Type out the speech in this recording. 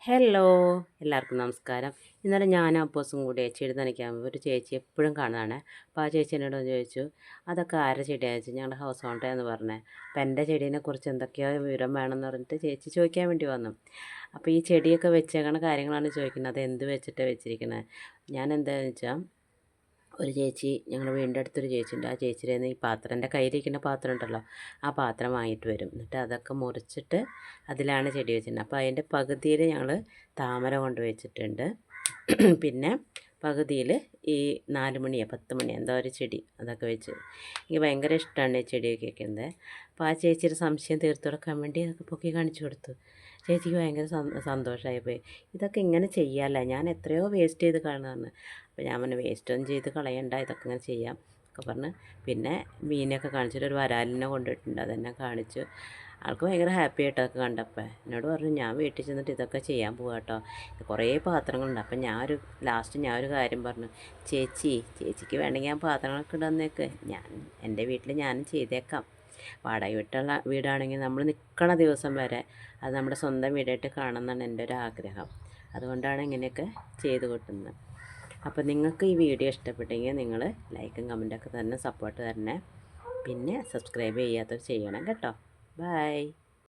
Hello എല്ലാവർക്കും നമസ്കാരം. ഇന്നലെ ഞാനും അപ്പോസും കൂടി ചെടി നനയ്ക്കാൻ ഒരു ചേച്ചി എപ്പോഴും കാണുന്നതാണ്. അപ്പോൾ ആ ചേച്ചി എന്നോട് ചോദിച്ചു, അതൊക്കെ ആരുടെ ചെടിയാണെന്ന് ചോദിച്ചു. ഞങ്ങളുടെ ഹൗസ് ഓണറാന്ന് പറഞ്ഞത്. അപ്പോൾ എൻ്റെ ചെടീനെ കുറിച്ച് എന്തൊക്കെയോ വിവരം വേണമെന്ന് പറഞ്ഞിട്ട് ചേച്ചി ചോദിക്കാൻ വേണ്ടി വന്നു. അപ്പോൾ ഈ ചെടിയൊക്കെ വെച്ചേക്കണ കാര്യങ്ങളാണ് ചോദിക്കുന്നത്. അത് എന്ത് വെച്ചിട്ടാണ് വെച്ചിരിക്കുന്നത്. ഞാൻ എന്താണെന്ന് വെച്ചാൽ, ഒരു ചേച്ചി ഞങ്ങളുടെ വീടിൻ്റെ അടുത്തൊരു ചേച്ചിയുണ്ട്. ആ ചേച്ചിയുടെ കയ്യിൽ നിന്ന് ഈ പാത്രം, എൻ്റെ കയ്യിലിരിക്കുന്ന പാത്രം ഉണ്ടല്ലോ, ആ പാത്രം വാങ്ങിയിട്ട് വരും. എന്നിട്ട് അതൊക്കെ മുറിച്ചിട്ട് അതിലാണ് ചെടി വെച്ചിട്ടുണ്ട്. അപ്പോൾ അതിൻ്റെ പകുതിയിൽ ഞങ്ങൾ താമര കൊണ്ട് വെച്ചിട്ടുണ്ട്. പിന്നെ പകുതിയിൽ ഈ 4 മണിയോ 10 മണിയോ എന്തോ ഒരു ചെടി അതൊക്കെ വെച്ച് എനിക്ക് ഭയങ്കര ഇഷ്ടമാണ് ഈ ചെടിയൊക്കെ വെക്കുന്നത്. അപ്പോൾ ആ ചേച്ചിയുടെ സംശയം തീർത്തു കൊടുക്കാൻ വേണ്ടി അതൊക്കെ പൊക്കി കാണിച്ചു കൊടുത്തു. ചേച്ചിക്ക് ഭയങ്കര സന്തോഷമായി പോയി. ഇതൊക്കെ ഇങ്ങനെ ചെയ്യാമല്ല, ഞാൻ എത്രയോ വേസ്റ്റ് ചെയ്ത് കളഞ്ഞതാണ്. അപ്പോൾ ഞാൻ പറഞ്ഞു വേസ്റ്റൊന്നും ചെയ്ത് കളയണ്ട, ഇതൊക്കെ ഇങ്ങനെ ചെയ്യാം ഒക്കെ പറഞ്ഞ്. പിന്നെ മീനൊക്കെ കാണിച്ചിട്ട് ഒരു വരാലിനെ കൊണ്ടുപോയിട്ടുണ്ട്, അതെന്നെ കാണിച്ചു. ആൾക്ക് ഭയങ്കര ഹാപ്പി ആയിട്ടൊക്കെ കണ്ടപ്പോൾ എന്നോട് പറഞ്ഞു, ഞാൻ വീട്ടിൽ ചെന്നിട്ട് ഇതൊക്കെ ചെയ്യാൻ പോകാം കേട്ടോ, കുറേ പാത്രങ്ങളുണ്ട്. അപ്പം ലാസ്റ്റ് ഞാൻ ഒരു കാര്യം പറഞ്ഞു, ചേച്ചിക്ക് വേണമെങ്കിൽ ഞാൻ പാത്രങ്ങളൊക്കെ ഇടന്നേക്ക്, എൻ്റെ വീട്ടിൽ ഞാനും ചെയ്തേക്കാം. വാടക വീടാണെങ്കിൽ നമ്മൾ നിൽക്കണ ദിവസം വരെ അത് നമ്മുടെ സ്വന്തം വീടായിട്ട് കാണണമെന്നാണ് എൻ്റെ ഒരു ആഗ്രഹം. അതുകൊണ്ടാണ് ഇങ്ങനെയൊക്കെ ചെയ്ത് കൂട്ടുന്നത്. അപ്പോൾ നിങ്ങൾക്ക് ഈ വീഡിയോ ഇഷ്ടപ്പെട്ടെങ്കിൽ നിങ്ങൾ ലൈക്കും കമൻറ്റൊക്കെ തന്നെ സപ്പോർട്ട് തരണേ. പിന്നെ സബ്സ്ക്രൈബ് ചെയ്യാത്തവർ ചെയ്യണം കേട്ടോ. ബൈ.